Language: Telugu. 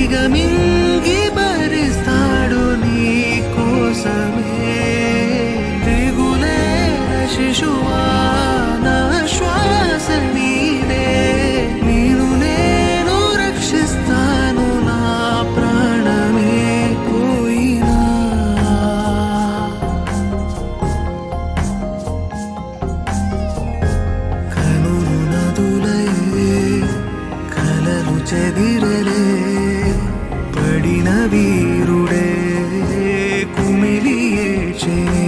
దిగమింగి భరిస్తాడు నీ కోసమే దిగులే శిశువా నా శ్వాస నీనే నేను నేను రక్షిస్తాను నా ప్రాణమే పోయినా కనులు నదులయే కలలు చెదిరలే పడిన వీరుడే కుమిలి ఏడ్చెనే